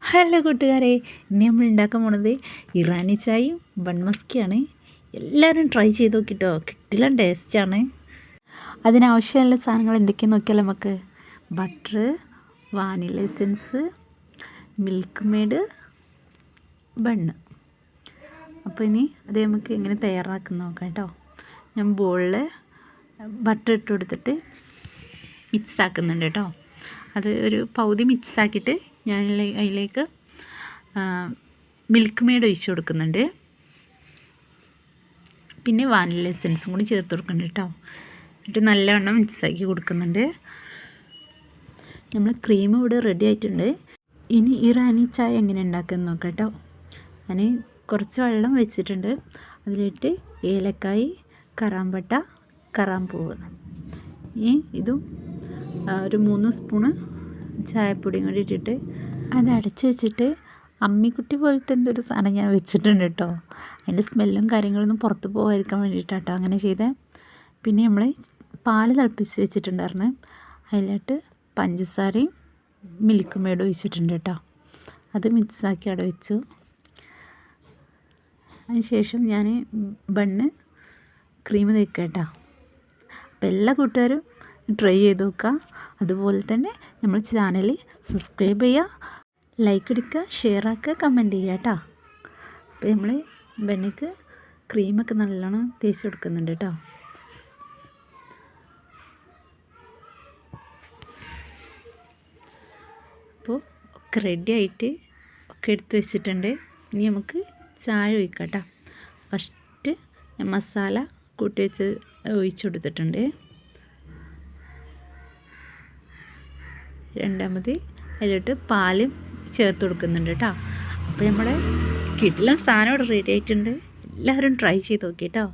Hello കൂട്ടുകാരെ, ഇന്ന് നമ്മൾ ഉണ്ടാക്കാൻ പോണത് ഇറാനി ചായയും ബൺ മസ്കിയാണ്. എല്ലാവരും ട്രൈ ചെയ്ത് നോക്കിട്ടോ, കിട്ടില്ല ടേസ്റ്റാണ്. അതിനാവശ്യമുള്ള സാധനങ്ങൾ എന്തൊക്കെയാണെന്ന് നോക്കിയാൽ നമുക്ക് butter, vanilla essence, milk made, bun. അപ്പോൾ ഇനി അത് നമുക്ക് എങ്ങനെ തയ്യാറാക്കുന്ന നോക്കാം കേട്ടോ. ഞാൻ ബോളിൽ ബട്ടർ ഇട്ട് കൊടുത്തിട്ട് മിക്സ് ആക്കുന്നുണ്ട് കേട്ടോ. അത് ഒരു പകുതി മിക്സ് ആക്കിയിട്ട് ഞാൻ അതിലേക്ക് മിൽക്ക് മെയ്ഡ് ഒഴിച്ച് കൊടുക്കുന്നുണ്ട്. പിന്നെ വാനില എസൻസും കൂടി ചേർത്ത് കൊടുക്കുന്നുണ്ട് കേട്ടോ. എന്നിട്ട് നല്ലവണ്ണം മിക്സാക്കി കൊടുക്കുന്നുണ്ട്. നമ്മൾ ക്രീം ഇവിടെ റെഡി ആയിട്ടുണ്ട്. ഇനി ഇറാനി ചായ എങ്ങനെ ഉണ്ടാക്കുന്നത് നോക്കാം കേട്ടോ. ഞാൻ കുറച്ച് വെള്ളം വെച്ചിട്ടുണ്ട്. അതിലിട്ട് ഏലക്കായ്, കറാമ്പട്ട, കറാമ്പൂവ്, ഇതും ഒരു 3 സ്പൂണ് ചായപ്പൊടിയും കൂടി ഇട്ടിട്ട് അത് അടച്ച് വെച്ചിട്ട് അമ്മിക്കുട്ടി പോലത്തെ എന്തൊരു സാധനം ഞാൻ വെച്ചിട്ടുണ്ട് കേട്ടോ. അതിൻ്റെ സ്മെല്ലും കാര്യങ്ങളൊന്നും പുറത്ത് പോകാതിരിക്കാൻ വേണ്ടിയിട്ടാണ് കേട്ടോ അങ്ങനെ ചെയ്തത്. പിന്നെ നമ്മൾ പാല് തിളപ്പിച്ച് വെച്ചിട്ടുണ്ടായിരുന്നു. അതിലോട്ട് പഞ്ചസാരയും മിൽക്ക് മെയ്ഡും ഒഴിച്ചിട്ടുണ്ട് കേട്ടോ. അത് മിക്സാക്കി അവിടെ വെച്ചു. അതിനുശേഷം ഞാൻ ബണ്ണ് ക്രീം തേക്കാം കേട്ടോ. അപ്പോൾ എല്ലാ കൂട്ടുകാരും ട്രൈ ചെയ്ത് നോക്കുക. അതുപോലെ തന്നെ നമ്മൾ ചാനൽ സബ്സ്ക്രൈബ് ചെയ്യുക, ലൈക്ക് അടിക്കുക, ഷെയർ ആക്കുക, കമൻറ്റ് ചെയ്യുക കേട്ടോ. അപ്പോൾ നമ്മൾ ബണ്ണിക്ക് ക്രീമൊക്കെ നല്ലോണം തേച്ച് കൊടുക്കുന്നുണ്ട് കേട്ടോ. അപ്പോൾ ഒക്കെ റെഡി ആയിട്ട് ഒക്കെ എടുത്ത് വെച്ചിട്ടുണ്ട്. ഇനി നമുക്ക് ചായ ഒഴിക്കാം കേട്ടോ. ഫസ്റ്റ് മസാല കൂട്ടി വെച്ച് ഒഴിച്ച് കൊടുത്തിട്ടുണ്ട്. രണ്ടാമത് അതിലോട്ട് പാലും ചേർത്ത് കൊടുക്കുന്നുണ്ട് കേട്ടോ. അപ്പോൾ നമ്മുടെ കിടിലൻ സാധനം ഇവിടെ റെഡി ആയിട്ടുണ്ട്. എല്ലാവരും ട്രൈ ചെയ്ത് നോക്കി കേട്ടോ.